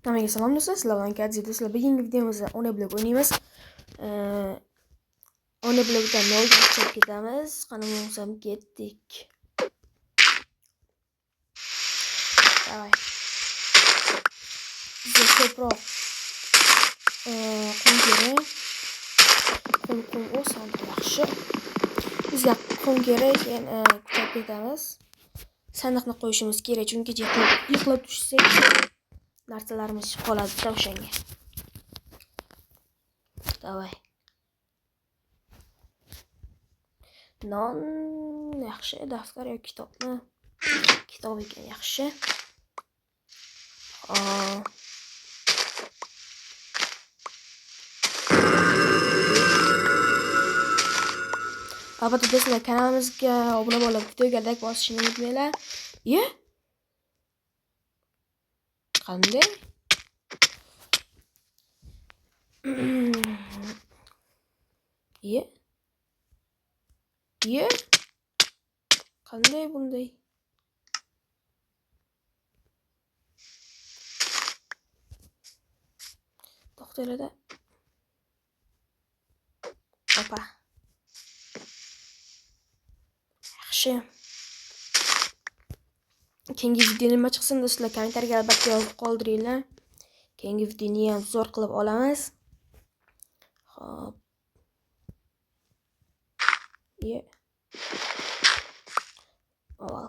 Hammaga salom do'stlar, sizlar bilan Kadzi do'stlar. Bugungi videomizda Ona Block o'ynaymiz. Ona Blockdan nolga chiqib ketamiz. Qani bo'lsam ketdik. Davay. Bizga ko'proq qum kerak. Qum o'san yaxshi. Bizga qum kerak, keyin kuchab ketamiz. Sandiqni qo'yishimiz kerak, chunki yiqilib tushsak narsalarimiz qoladi o'shanga. Davay. Non yaxshi, daftar yoki kitobni. Kitob ekan yaxshi. Albatta do'stlar, kanalimizga obuna bo'lib, videoga like bosishni unutmanglar. Qanday? Qanday bunday? To'xtanglar. Opa. Yaxshi. Keyingi video nima chiqsin do'stlar, kommentarga albatta yozib qoldiringlar. Keyingi videoni ham zo'r qilib olamiz. Xo'p.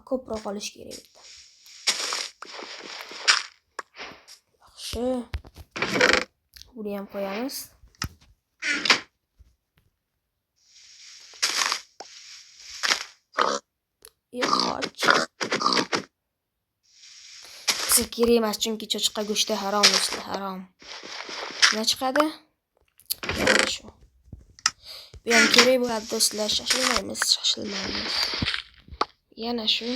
Ko'proq olish kerak. Yaxshi. Buni ham qo'yamiz. Yo'q. Bizga kerak emas, chunki cho'chqa go'shti harom do'stlar, harom. Nima chiqadi? Shu. Bu ham kerak bo'ladi do'stlar, shoshilmaymiz. Yana shu.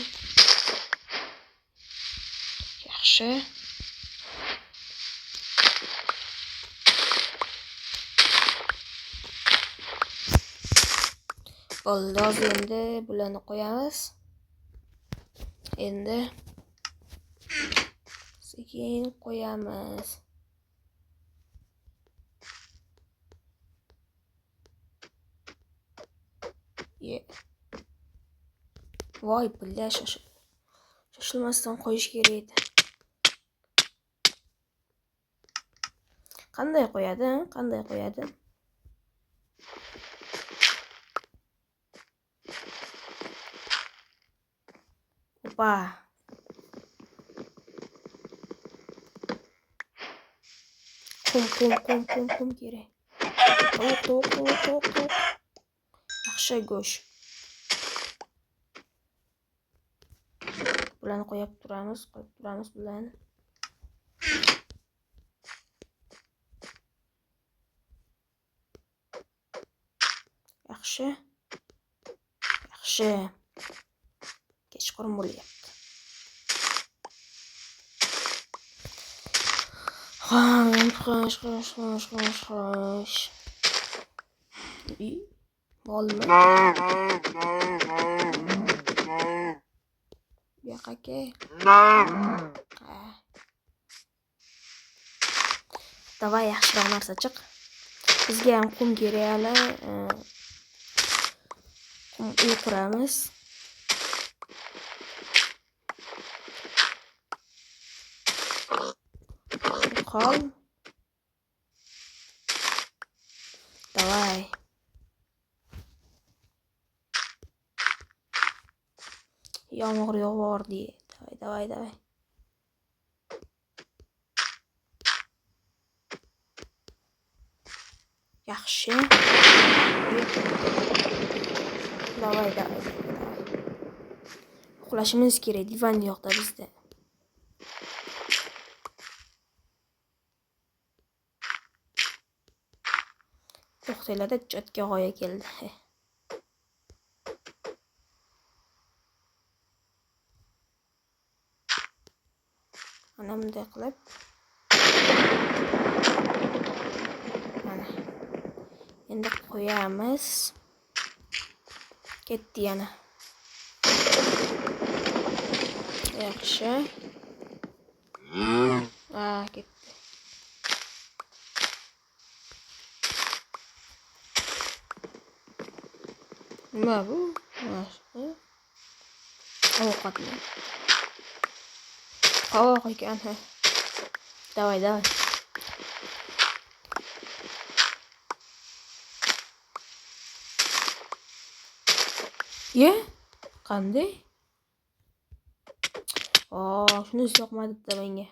Yaxshi. Bo'ldi, endi bularni qo'yamiz. Endi sekin qo'yamiz. Voy, bular shoshilmasdan qo'yish kerak edi. Qanday qo'yadi? Qanday qo'yadi? Opa. Qum kerak. Tovuq. Yaxshi go'sht. Bularni qo'yib turamiz bularni. Yaxshi. Kechqurun bo'lyapti. Xo'sh. Bo'lmi? Yo'q aka. Davay, yaxshiroq narsa chiq. Bizga ham qum kerak hali. Qum uy quramiz. Qol. Davay. Yomg'ir yog'ardi. Davay. Yaxshi. Davay. Uxlashimiz kerak, divan yo'qda bizda. To'xtanglarda ijodga g'oya keldi. Mana bunday qilib. Mana. Endi qo'yamiz. Ketdi yana. Yaxshi. Ketdi. Nima bu? Ovqatmi? Qovoq ekan. Давай. Ye? Qanday? Shunisi yoqmadi menga.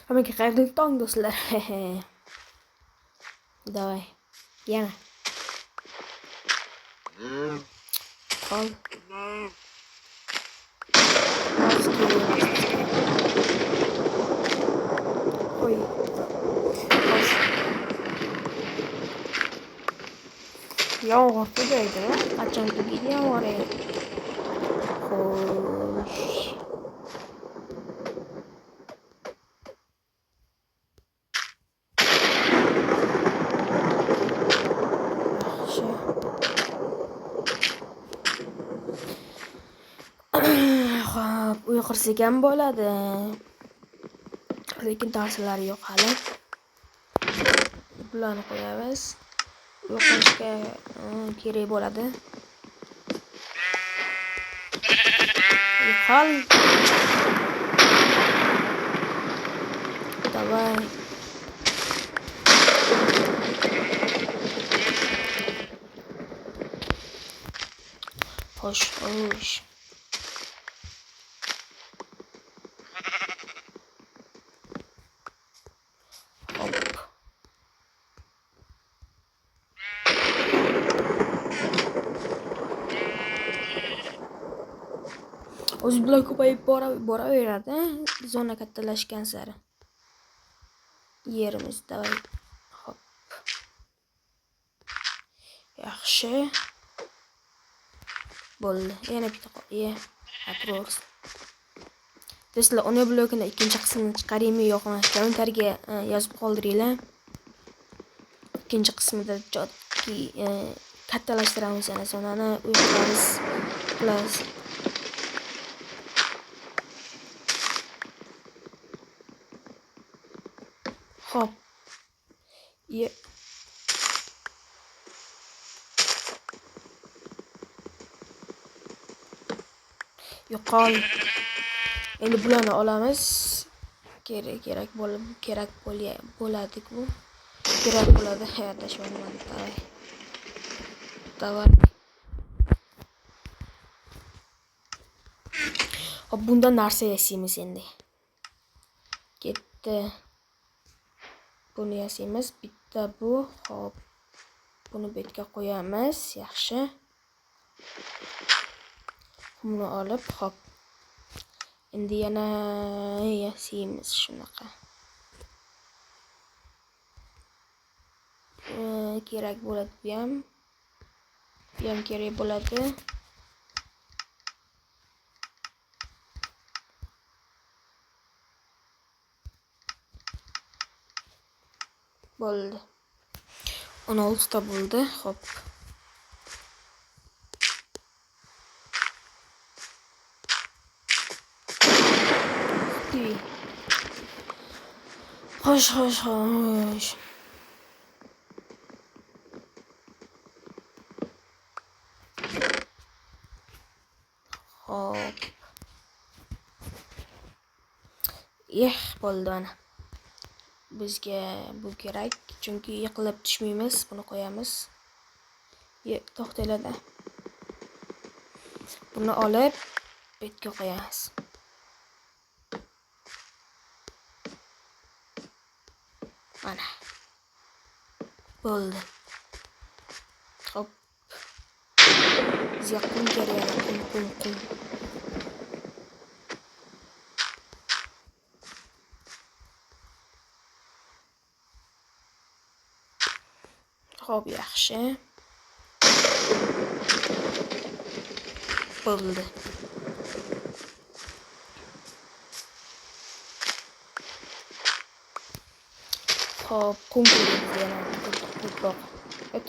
Hammaga xayrli tong do'stlar. Давай. Yana. Qol. Qo'y. Xo'sh. Yomg'ir tugaydi. Qachon tugaydi yomg'ir? Xo'sh. Xo'p, uyqursak ham bo'ladi. Lekin darslar yo'q hali. Bularni qo'yamiz. Uyqurishga kerak bo'ladi. Qol. Давай. Xo'sh. O'zi bilan ko'payib boraveradi. Zona kattalashgan sari. Yerimiz davay. Hop. Yaxshi. Bo'ldi. Yana bitta qo'y. Atrox. Do'stlar, ona blokini ikkinchi qismini chiqaraymi yo'qmi? Kommentarga yozib qoldiringlar. Ikkinchi qismida jodki kattalashtiramiz yana zonani uyqiramiz. Plus hop. Yo'qol. Endi bularni olamiz. Kerak bo'ladi bu. Kerak bo'ladi hayotda shundan. Давай. Hop, bundan narsa yasaymiz endi. Ketdi. Buni yasaymiz. Bitta bu. Hop. Buni betga qo'yamiz. Yaxshi. Buni olib, hop. Endi yana yasaymiz shunaqa. Kerak bo'ladi bu ham. Kerak bo'ladi. Bo'ldi. 16 ta bo'ldi. Hop. Xo'sh. Hop. Bo'ldi ana. Bizga bu kerak, chunki yiqilib tushmaymiz. Buni qo'yamiz. To'xtanglar. Buni olib betga qo'yamiz. Mana. Bo'ldi. Hop. Bizga qum kerak, qum. Hop, yaxshi. Bo'ldi. Hop, qum kerak yana ko'proq.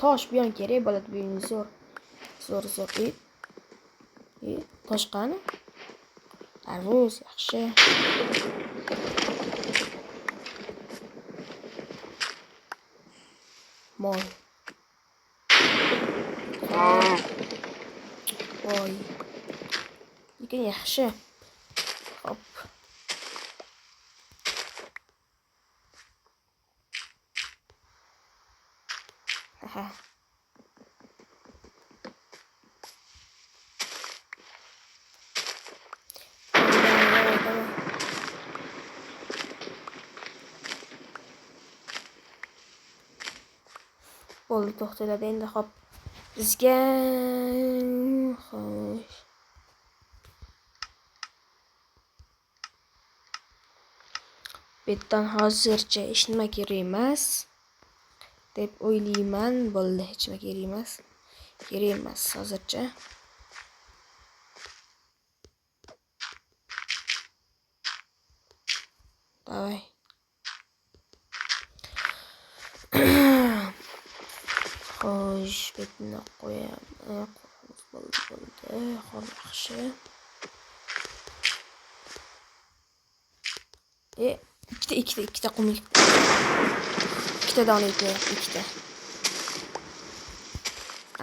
Tosh bu ham kerak bo'ladi, bu zo'r. Tosh qani? Arvoz, yaxshi. Mol. voy. Lekin yaxshi. Hop. Aha. Bo'ldi, to'xtaladi endi. Hop. Bizga xo'sh. Betdan hozircha hech nima kerak emas deb o'ylayman. Bo'ldi, hech nima kerak emas. Kerak emas hozircha. Davay. Xo'sh, betni qo'yamiz. Bo'ldi. Hop, yaxshi. Ikkita qumlik. Ikkita dona ipni, ikkita.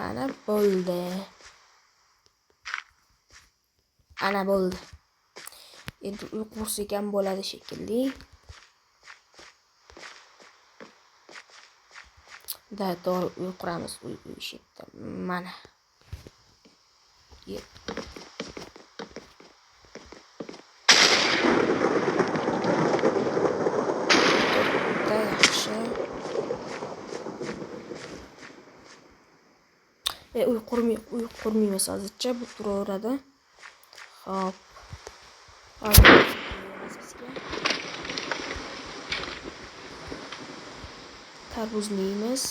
Ana bo'ldi. Ana bo'ldi. Endi uyqu qursak ham bo'ladi shekilli. Da, to'g'ri uy quramiz. Uy ishida. Mana. Uy qurmaymiz hozircha, bu turaveradi. Hop. Tarvuzni yeymiz.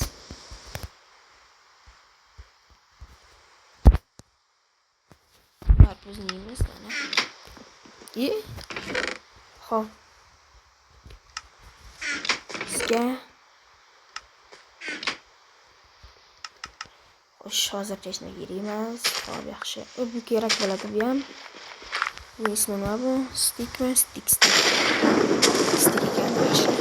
Tarvuzni yeymiz mana. Hop. Bizga xo'sh, hozircha hech nima kerak emas. Hop, yaxshi. Bu kerak bo'ladi bu ham. Bu ismi nima bu? Stikmi? Stik. Stik ekan, yaxshi.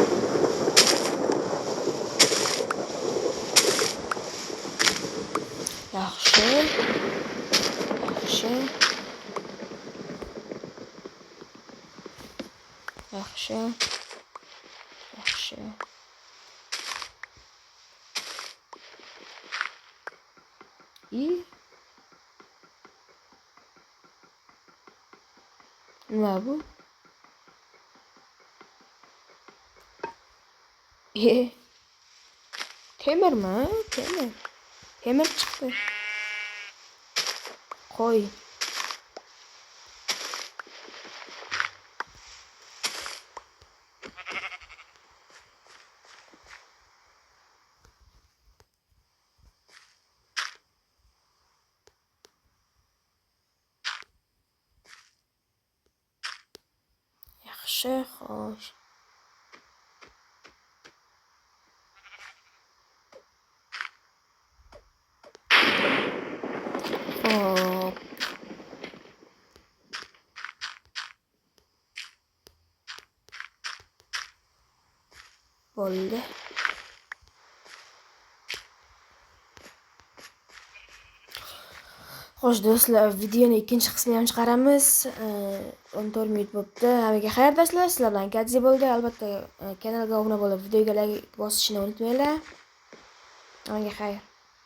Yaxshi. Nima bu? Temirmi? Temir chiqdi. Qo'y. Yaxshi, xo'sh. Hop. Bo'ldi. Xo'sh do'stlar, videoning ikkinchi qismini ham chiqaramiz. 14 minut bo'libdi. Hammaga xayr do'stlar. Sizlar bilan Gadzi bo'ldi. Albatta kanalga obuna bo'lib, videoga like bosishni unutmanglar. Hammaga xayr.